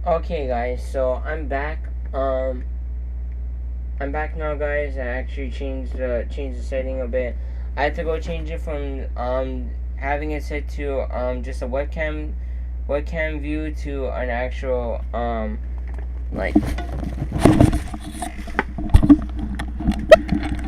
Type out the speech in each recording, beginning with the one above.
Okay, guys, so I'm back. I'm back now, guys. I actually changed the setting a bit. I had to go change it from having it set to just a webcam view to an actual like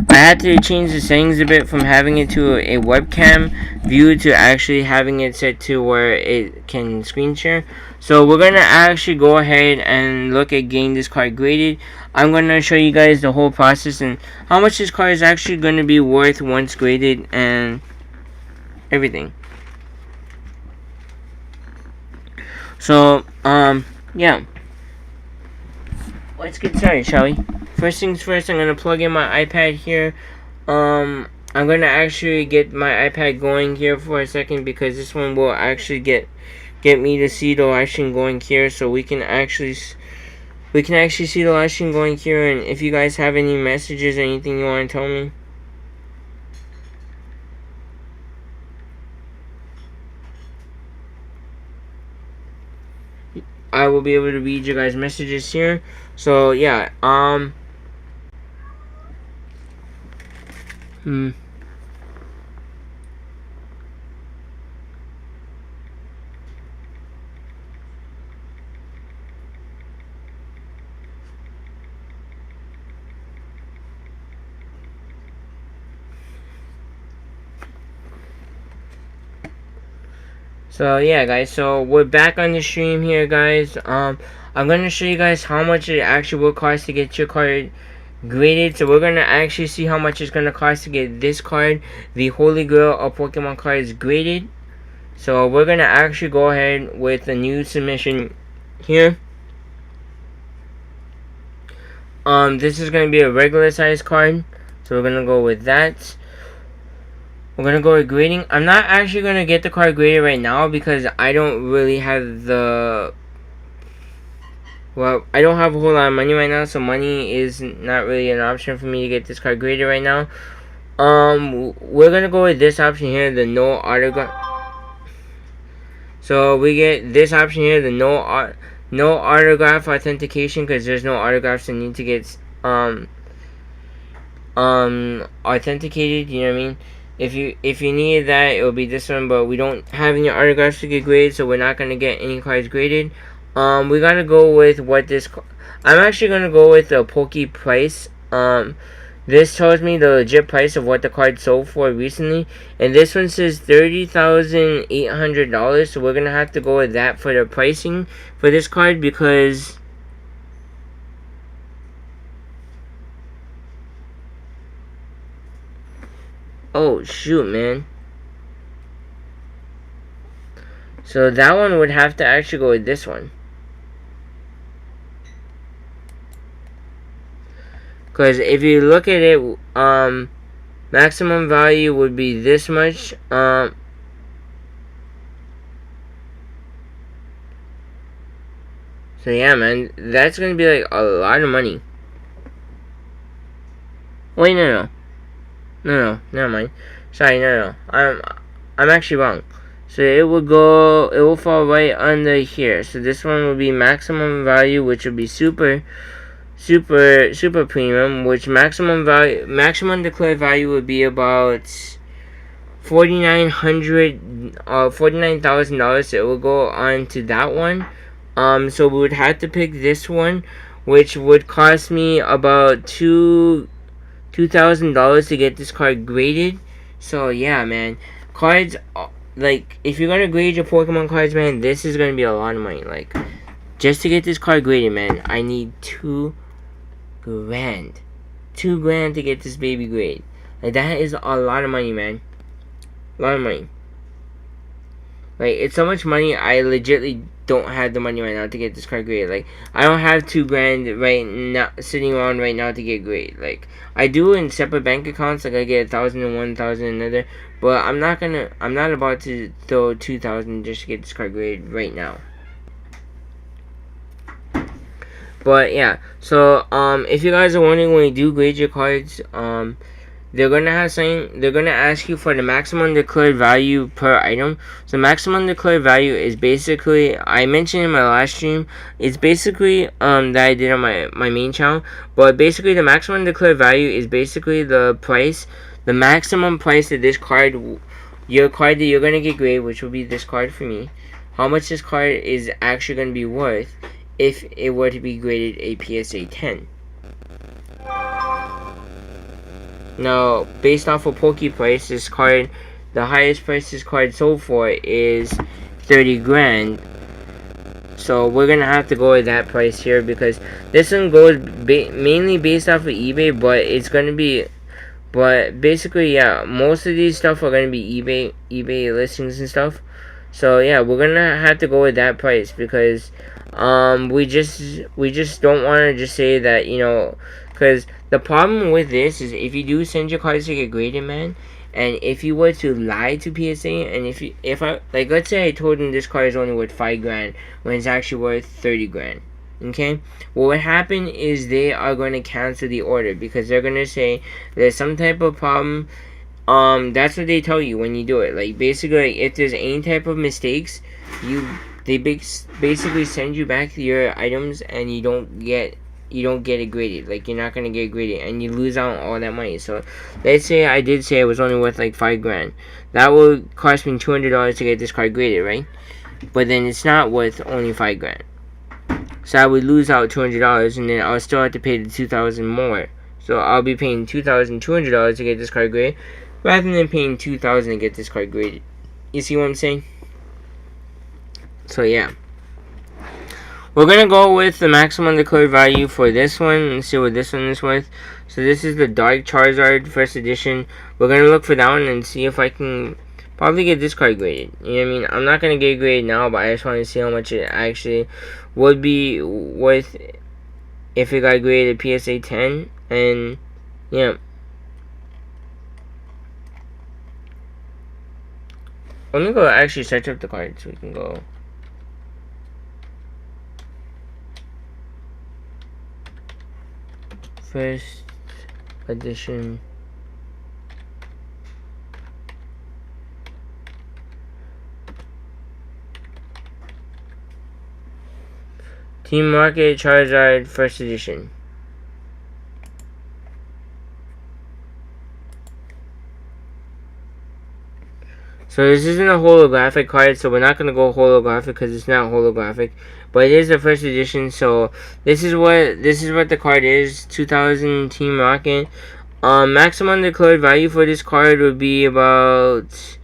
I had to change the settings a bit from having it to a webcam view to actually having it set to where it can screen share. So we're gonna actually go ahead and look at getting this card graded. I'm gonna show you guys the whole process and how much this card is actually gonna be worth once graded and everything. So yeah, let's get started, shall we? First things first, I'm gonna plug in my iPad here. I'm gonna actually get my iPad going here for a second because this one will actually get me to see the live stream going here, so we can actually see the live stream going here. And if you guys have any messages or anything you want to tell me, I will be able to read your guys' messages here. So yeah, So yeah, guys, so we're back on the stream here, guys. I'm gonna show you guys how much it actually will cost to get your card graded. So we're gonna actually see how much it's gonna cost to get this card, the Holy Grail of Pokemon cards, graded. So we're gonna actually go ahead with a new submission here. This is gonna be a regular size card, so we're gonna go with that. We're gonna go with grading. I'm not actually gonna get the card graded right now because I don't really have the I don't have a whole lot of money right now, so money is not really an option for me to get this card graded right now. We're gonna go with this option here, the no autograph. So we get this option here, the no autograph authentication, because there's no autographs that need to get authenticated. You know what I mean? If you need that, it will be this one, but we don't have any autographs to get graded, so we're not gonna get any cards graded. We gotta go with what this. I'm actually gonna go with the Poke price. This tells me the legit price of what the card sold for recently, and this one says $30,800. So we're gonna have to go with that for the pricing for this card because. Oh shoot, man. So that one would have to actually go with this one. Because if you look at it, maximum value would be this much. So yeah, man, that's gonna be like a lot of money. Wait, no, never mind. Sorry, no. I'm actually wrong. So it will fall right under here. So this one will be maximum value, which will be super premium, which maximum declared value would be about $49,000. So it will go on to that one. So we would have to pick this one, which would cost me about $2,000 to get this card graded. So yeah, man, cards, like, if you're gonna grade your Pokemon cards, man, this is gonna be a lot of money. Like, just to get this card graded, man, I need $2,000 to get this baby grade. Like, that is a lot of money, man. A lot of money. Like, it's so much money, I legitimately don't have the money right now to get this card graded. Like, I don't have $2,000 right now sitting around right now to get graded. Like, I do in separate bank accounts. Like, I get 1,000 in one, 1,000 in another. But I'm not about to throw 2,000 just to get this card graded right now. But yeah, so if you guys are wondering when you do grade your cards, they're gonna have something. They're gonna ask you for the maximum declared value per item. So maximum declared value is basically, I mentioned in my last stream, it's basically that I did on my main channel. But basically the maximum declared value is basically the price, the maximum price of this card, your card that you're gonna get graded, which will be this card for me. How much this card is actually gonna be worth if it were to be graded a PSA 10. Now, based off of Poke price, this card, the highest price this card sold for is 30 grand. So we're gonna have to go with that price here, because this one goes mainly based off of eBay, but it's gonna be, but basically, yeah, most of these stuff are gonna be eBay listings and stuff. So yeah, we're gonna have to go with that price, because we just don't want to just say that, you know, because the problem with this is, if you do send your cards to get graded, man, and if you were to lie to PSA, and if I, like, let's say I told them this card is only worth 5 grand when it's actually worth 30 grand, okay, what would happen is they are going to cancel the order, because they're going to say there's some type of problem. That's what they tell you when you do it. Like, basically, like, if there's any type of mistakes, they basically send you back your items, and you don't get it graded. Like, you're not gonna get graded, and you lose out on all that money. So let's say I did say it was only worth like 5 grand. That would cost me $200 to get this card graded, right? But then it's not worth only 5 grand. So I would lose out $200, and then I'll still have to pay the $2,000 more. So I'll be paying $2,200 to get this card graded, rather than paying $2,000 to get this card graded. You see what I'm saying? So yeah, we're gonna go with the maximum declared value for this one and see what this one is worth. So this is the Dark Charizard first edition. We're gonna look for that one and see if I can probably get this card graded. You know what I mean? I'm not gonna get it graded now, but I just want to see how much it actually would be worth if it got graded PSA 10. And yeah, let me go actually search up the card so we can go. First edition. Team Market Charizard first edition. So this isn't a holographic card, so we're not gonna go holographic because it's not holographic. But it is the first edition, so this is what the card is. 2000 Team Rocket. Maximum declared value for this card would be about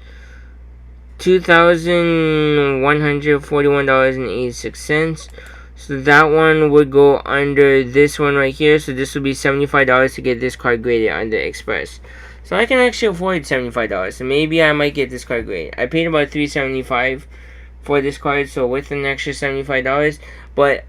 $2,141.86. So that one would go under this one right here. So this would be $75 to get this card graded under Express. So I can actually afford $75. So maybe I might get this card graded. I paid about $375 for this card, so with an extra $75. But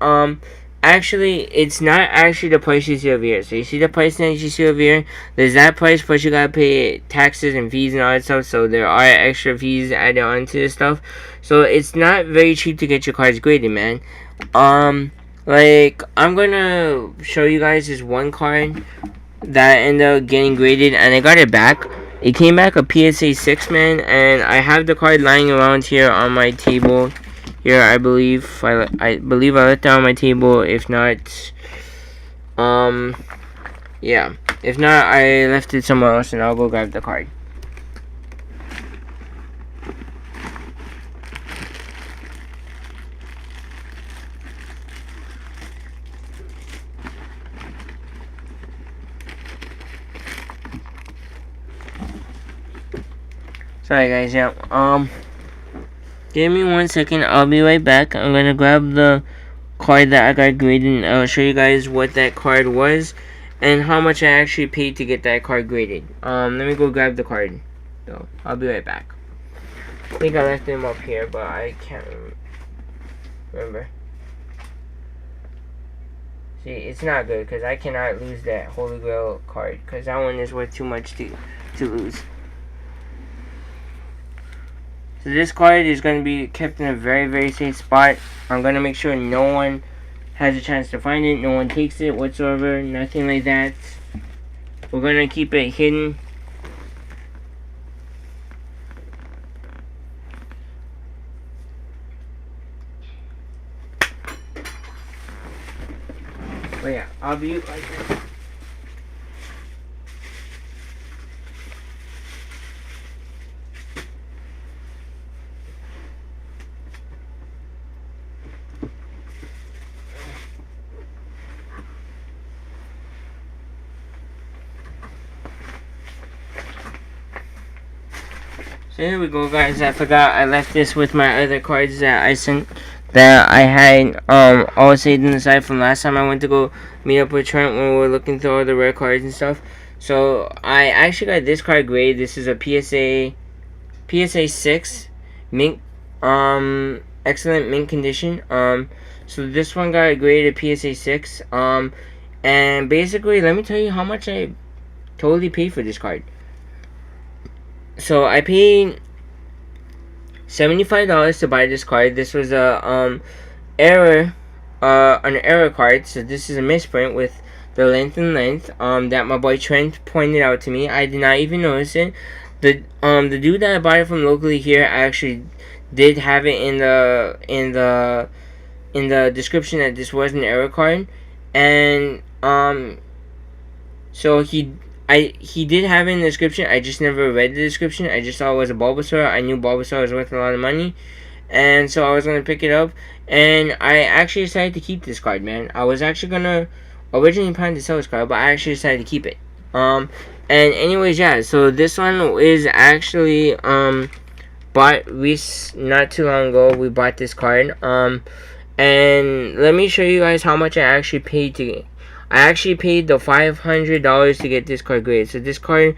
actually, it's not actually the price you see over here. So you see the price that you see over here. There's that price, plus you gotta pay taxes and fees and all that stuff. So there are extra fees added onto this stuff. So it's not very cheap to get your cards graded, man. Like, I'm gonna show you guys this one card that ended up getting graded, and I got it back. It came back a PSA 6, man, and I have the card lying around here on my table. Here, I believe I left it on my table. If not, yeah. If not, I left it somewhere else, and I'll go grab the card. Sorry guys, yeah, give me 1 second, I'll be right back. I'm gonna grab the card that I got graded, and I'll show you guys what that card was, and how much I actually paid to get that card graded. Let me go grab the card, so, I'll be right back. I think I left him up here, but I can't remember. See, it's not good, because I cannot lose that Holy Grail card, because that one is worth too much to lose. So this card is going to be kept in a very, very safe spot. I'm going to make sure no one has a chance to find it. No one takes it whatsoever. Nothing like that. We're going to keep it hidden I'll be right back. So here we go, guys. I forgot I left this with my other cards that I had all saved in the side from last time I went to go meet up with Trent when we were looking through all the rare cards and stuff. So I actually got this card graded. This is a PSA 6 mint, excellent mint condition. So this one got graded a PSA 6. And basically, let me tell you how much I totally paid for this card. So I paid $75 to buy this card. This was a an error card. So this is a misprint with the length that my boy Trent pointed out to me. I did not even notice it. The dude that I bought it from locally here actually did have it in the description that this was an error card, and so he did have it in the description. I just never read the description. I just saw it was a Bulbasaur. I knew Bulbasaur was worth a lot of money, and so I was gonna pick it up. And I actually decided to keep this card, man. I was actually gonna originally plan to sell this card, but I actually decided to keep it. And anyways, yeah. So this one is actually bought not too long ago. We bought this card. And let me show you guys how much I actually paid to get. I actually paid the $500 to get this card graded. So this card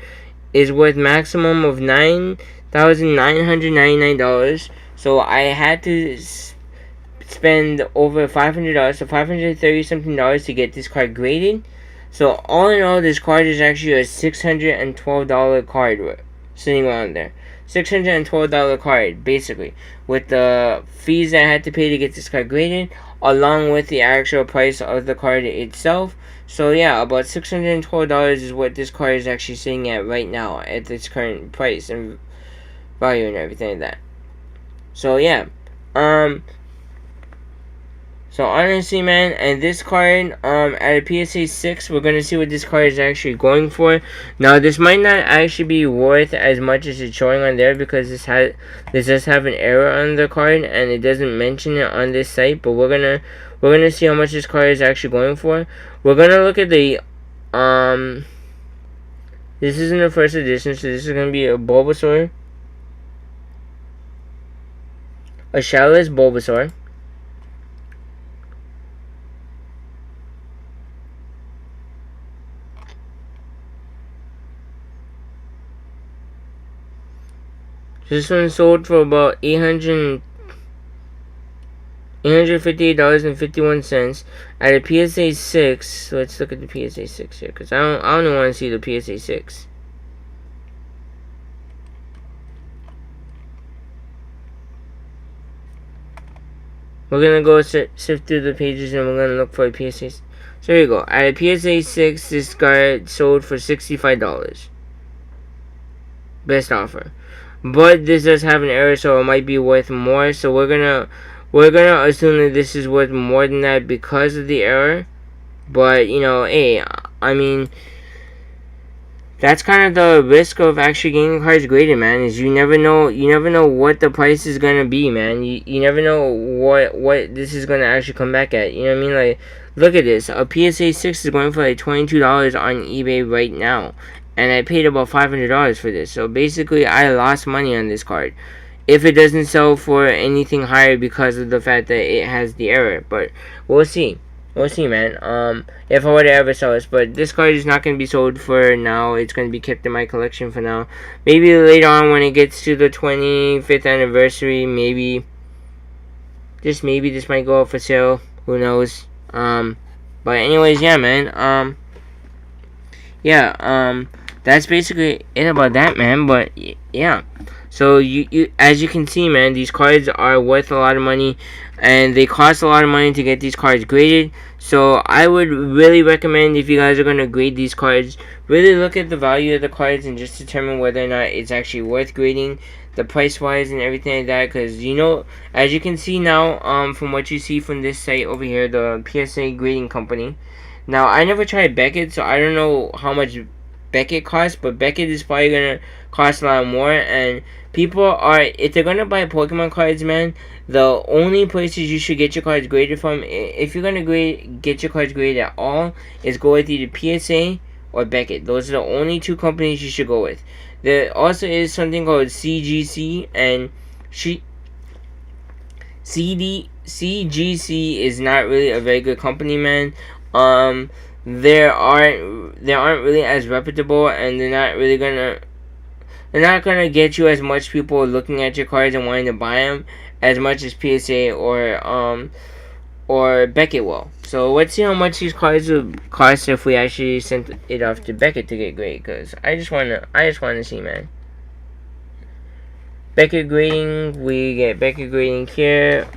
is worth maximum of $9,999. So I had to spend over $500, so $530 something to get this card graded. So all in all, this card is actually a $612 card sitting around there. $612 card, basically, with the fees that I had to pay to get this card graded, along with the actual price of the card itself. So yeah, about $612 is what this card is actually sitting at right now, at its current price and value and everything like that. So yeah, so honestly, man, and this card, at a PSA 6, we're gonna see what this card is actually going for. Now, this might not actually be worth as much as it's showing on there, because this does have an error on the card, and it doesn't mention it on this site. But we're gonna see how much this card is actually going for. We're gonna look at the this isn't the first edition, so this is gonna be a Bulbasaur, a shadowless Bulbasaur. This one sold for about $858.51 at a PSA 6. So let's look at the PSA 6 here, because I don't want to see the PSA 6. We're gonna go sift through the pages, and we're gonna look for a PSA. So here you go. At a PSA 6, this card sold for $65. Best offer. But this does have an error, so it might be worth more. So we're gonna assume that this is worth more than that because of the error. But you know, hey, I mean, that's kind of the risk of actually getting cards graded, man. Is you never know what the price is gonna be, man. You never know what this is gonna actually come back at. You know what I mean? Like, look at this. A PSA 6 is going for like $22 on eBay right now. And I paid about $500 for this. So basically, I lost money on this card. If it doesn't sell for anything higher because of the fact that it has the error. But we'll see. We'll see, man. If I were to ever sell this. But this card is not going to be sold for now. It's going to be kept in my collection for now. Maybe later on when it gets to the 25th anniversary. Maybe. Just maybe this might go up for sale. Who knows. But anyways, yeah, man. Yeah, that's basically it about that, man. But yeah, so you as you can see, man, these cards are worth a lot of money, and they cost a lot of money to get these cards graded. So I would really recommend, if you guys are gonna grade these cards, really look at the value of the cards and just determine whether or not it's actually worth grading, the price wise and everything like that. Because you know, as you can see now, from what you see from this site over here, the PSA grading company, Now I never tried Beckett, so I don't know how much Beckett costs, but Beckett is probably gonna cost a lot more. And people are, if they're gonna buy Pokemon cards, man, the only places you should get your cards graded from, if you're gonna get your cards graded at all, is go with either PSA or Beckett. Those are the only two companies you should go with. There also is something called CGC, and CGC is not really a very good company, man. Um, they aren't really as reputable, and they're not gonna get you as much people looking at your cards and wanting to buy them as much as PSA or Beckett will. So let's see how much these cards would cost if we actually sent it off to Beckett to get graded. Cause I just wanna see, man. Beckett grading, we get Beckett grading here.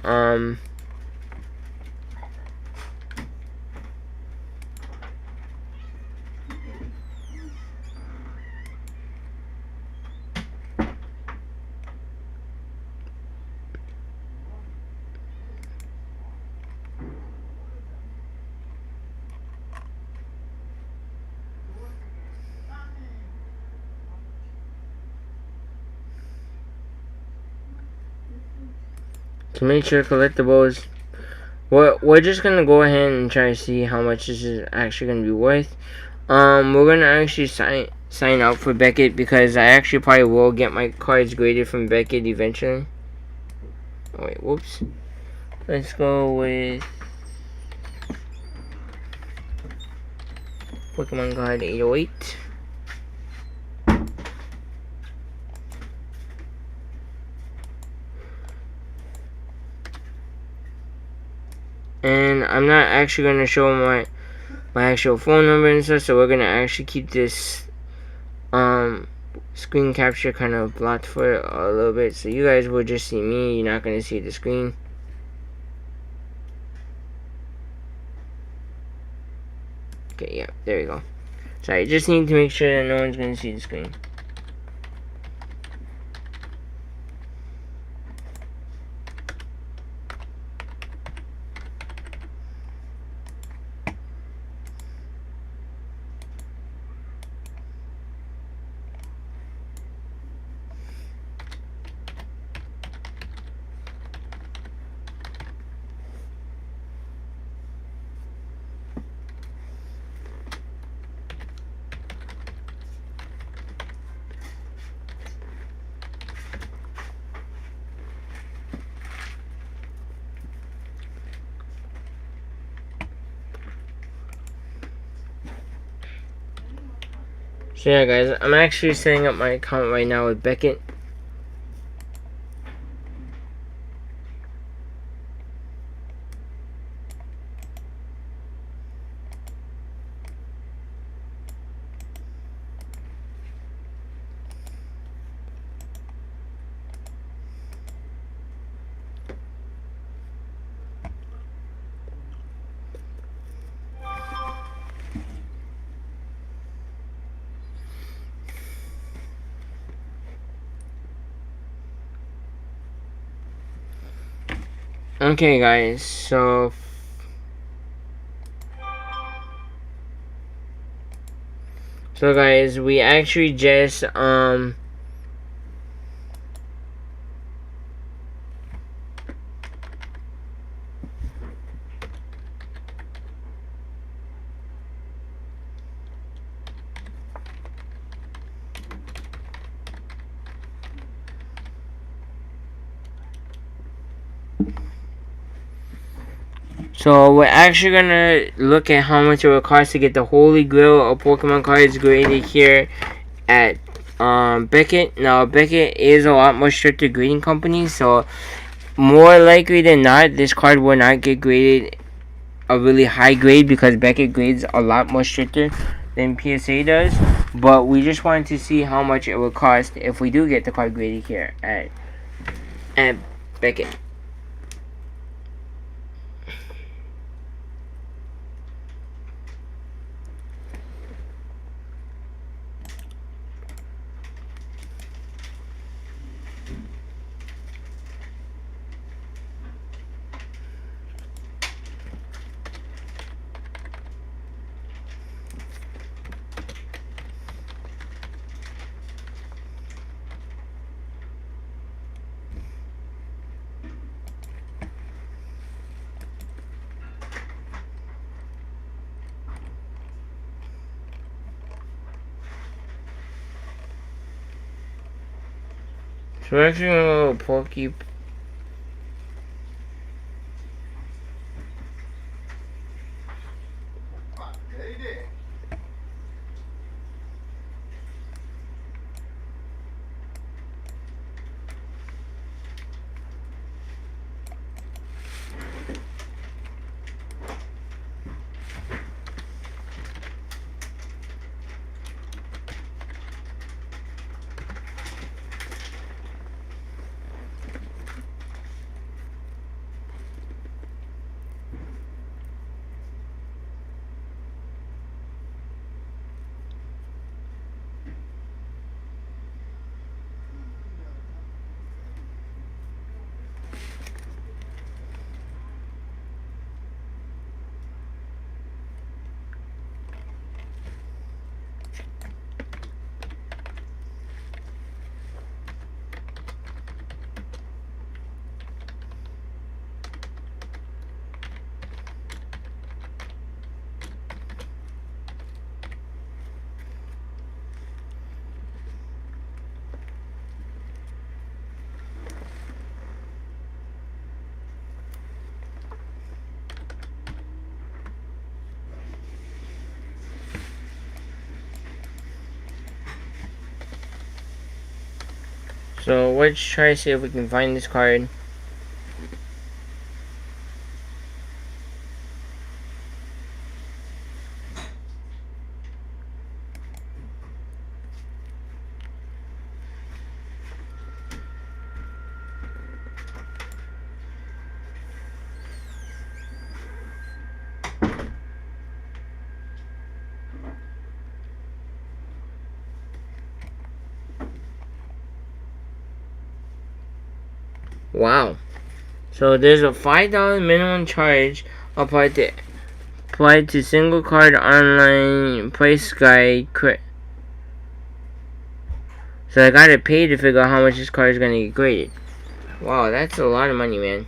To make sure collectibles, we're just gonna go ahead and try to see how much this is actually gonna be worth. We're gonna actually sign up for Beckett because I actually probably will get my cards graded from Beckett eventually. Oh wait, whoops. Let's go with Pokemon card 808. And I'm not actually going to show my actual phone number and stuff, so we're going to actually keep this screen capture kind of blocked for a little bit, so you guys will just see me, you're not going to see the screen. Okay, yeah, there we go. So I just need to make sure that no one's going to see the screen. So yeah guys, I'm actually setting up my account right now with Beckett. Okay guys, so guys, we actually just so we're actually gonna look at how much it would cost to get the Holy Grail of Pokemon cards graded here at Beckett. Now Beckett is a lot more stricter grading company, so more likely than not, this card will not get graded a really high grade because Beckett grades a lot more stricter than PSA does. But we just wanted to see how much it would cost if we do get the card graded here at Beckett. So we're actually gonna go Pokey. So let's try to see if we can find this card. Wow. So there's a $5 minimum charge applied to single card online price guide. So I gotta pay to figure out how much this card is gonna get graded. Wow, that's a lot of money, man.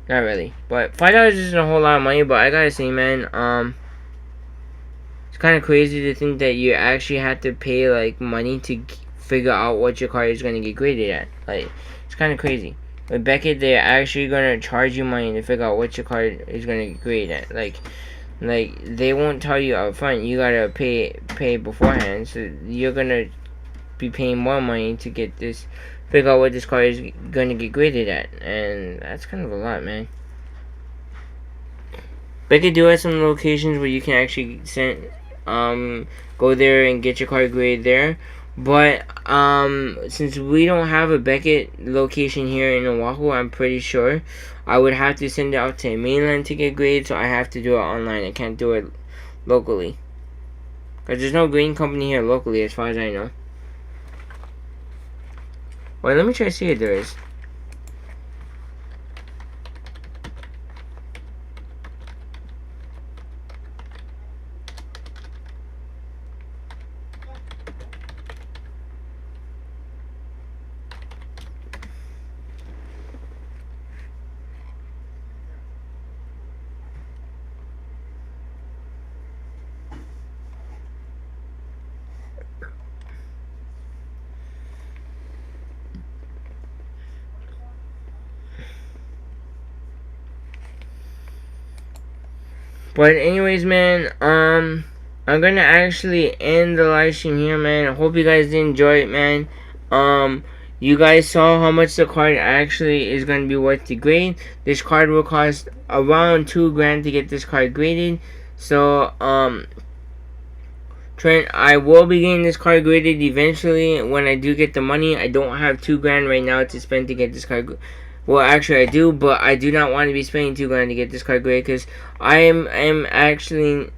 Not really, but $5 isn't a whole lot of money. But I gotta say, man, it's kind of crazy to think that you actually have to pay like money to figure out what your card is gonna get graded at. Like, it's kind of crazy. With Beckett, they're actually gonna charge you money to figure out what your card is gonna get graded at. Like they won't tell you up front. You gotta pay beforehand. So you're gonna be paying more money to get this, figure out what this card is gonna get graded at, and that's kind of a lot, man. Beckett do have some locations where you can actually go there and get your card graded there. But since we don't have a Beckett location here in Oahu, I'm pretty sure I would have to send it out to mainland to get graded, so I have to do it online. I can't do it locally. Because there's no grading company here locally as far as I know. Wait, let me try to see if there is. But anyways, man, I'm gonna actually end the live stream here, man. I hope you guys did enjoy it, man. You guys saw how much the card actually is gonna be worth to grade. This card will cost around $2,000 to get this card graded. So, Trent, I will be getting this card graded eventually when I do get the money. I don't have $2,000 right now to spend to get this card. Well, actually, I do, but I do not want to be spending $2,000 to get this card graded because I actually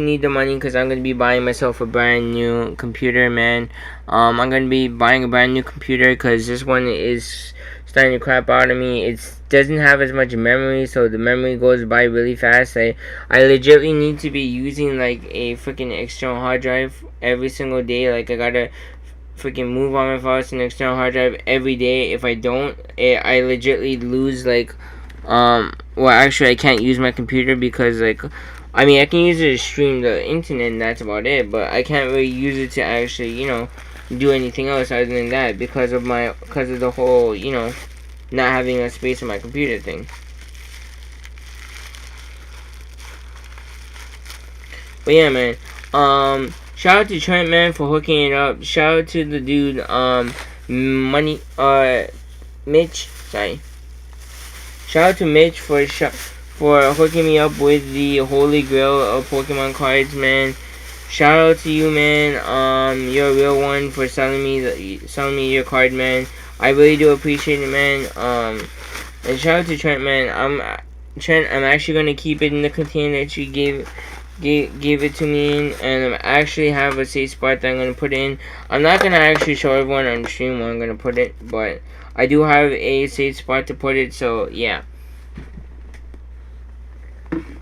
need the money because I'm gonna be buying myself a brand new computer, man. I'm gonna be buying a brand new computer because this one is starting to crap out on me. It doesn't have as much memory, so the memory goes by really fast. I legitimately need to be using like a freaking external hard drive every single day. Like, I gotta freaking move on my files to an external hard drive every day. If I don't, I legitimately lose like well, actually I can't use my computer because like, I mean, I can use it to stream the internet and that's about it, but I can't really use it to actually, you know, do anything else other than that because of the whole, you know, not having a space on my computer thing. But yeah, man. Shout out to Trent, man, for hooking it up. Shout out to the dude, Mitch. Sorry. Shout out to Mitch for hooking me up with the Holy Grail of Pokemon cards, man. Shout out to you, man. You're a real one for selling me your card, man. I really do appreciate it, man. And shout out to Trent, man. I'm actually gonna keep it in the container that you gave it to me in, and I actually have a safe spot that I'm gonna put in. I'm not gonna actually show everyone on the stream where I'm gonna put it, but I do have a safe spot to put it. So yeah.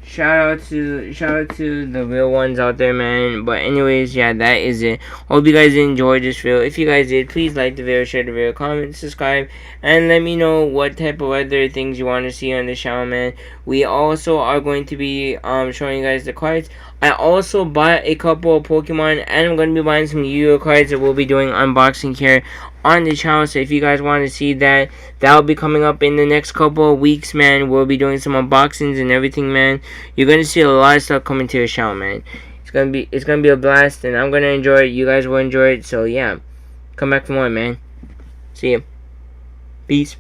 Shout out to the real ones out there, man. But anyways, yeah, that is it. Hope you guys enjoyed this video. If you guys did, please like the video, share the video, comment, subscribe, and let me know what type of other things you want to see on the channel, man. We also are going to be showing you guys the cards. I also bought a couple of Pokemon, and I'm going to be buying some Yu-Gi-Oh cards that we'll be doing unboxing here on the channel. So if you guys want to see that, that'll be coming up in the next couple of weeks, man. We'll be doing some unboxings and everything, man. You're gonna see a lot of stuff coming to your channel, man. It's gonna be a blast, and I'm gonna enjoy it. You guys will enjoy it. So yeah, come back for more, man. See ya. Peace.